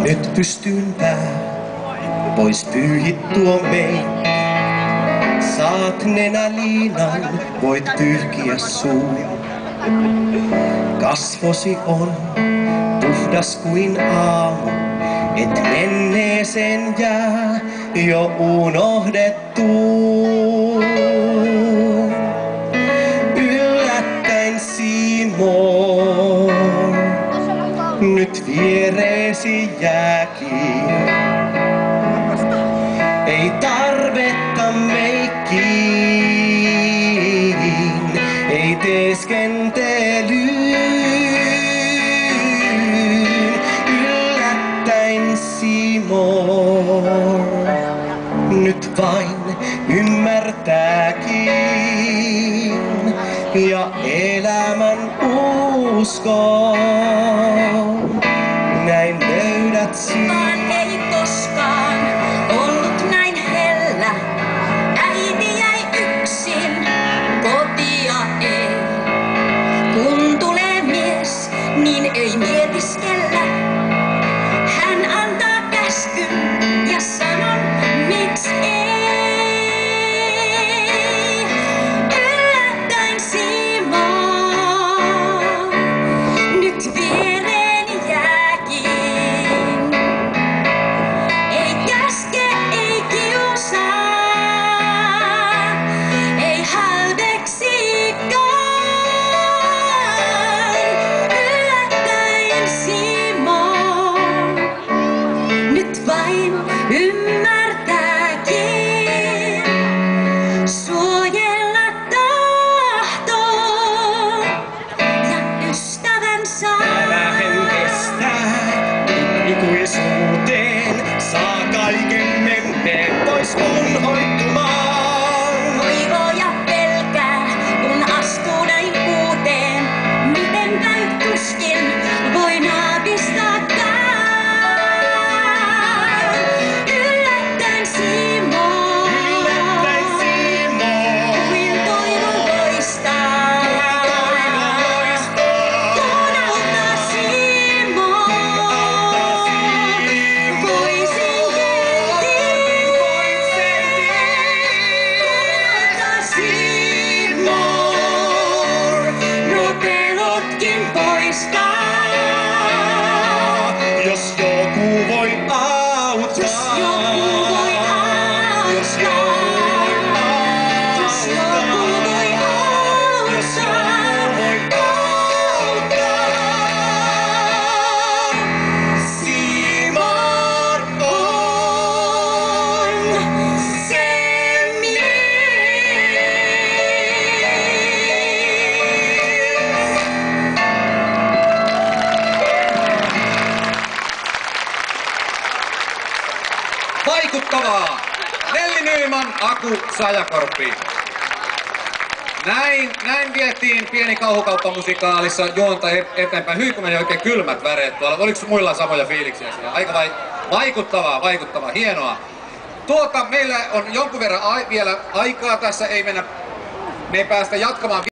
Nyt pystyn pää pois pyyhittua meit. Saat nenäliinan, voit pyyhkiä suun. Kasvosi on puhdas kuin aamu, et menneeseen jää jo unohdettuun. Yllättäen Simon, nyt viereesi jääkin. Ei tarvetta meikkiin, ei teeskentelyyn. Yllättäen Simon, nyt vain ymmärtääkin ja elämän uskon. Näin löydät sinut. Ei koskaan ollut näin hellä. Äiti jäi yksin, kotia ei. Kun tulee mies, niin ei mietiskellä. Hän antaa käskyn ja sanon, miksi ei. Yllättäen Simon, nyt viereeni jääkin. Ei käske, ei kiusaa, ei halveksikaan. Yllättäen Simon, nyt vain ymmärtääkin. Suojella tahtoo ja ystävän saa. Hän kestää ikuisuuteen, saa kaiken menneen pois unhoittumaan. Toivoo ja pelkää, kun astuu näin uuteen. Miten käy tuskin voi naapistaakaan. Yllättäen Simon, kuin toivon loistaa. Kun auttaa Simon, voisin kenties. Kun auttaa Simon, nuo pelotkin poistaa. Jos joku voi auttaa. Jos joku voi auttaa. Jos joku voi auttaa. Simon On se Vaikuttavaa! Nelli Nyman, Aku Sajakorpi. Näin vietiin pieni kauhukauppamusikaalissa juonta eteenpäin. Hyi kun meni oikein kylmät väreet tuolla. Oliko muilla samoja fiiliksiä siellä? Aika vaikuttavaa, hienoa. Meillä on jonkun verran vielä aikaa tässä, me ei päästä jatkamaan.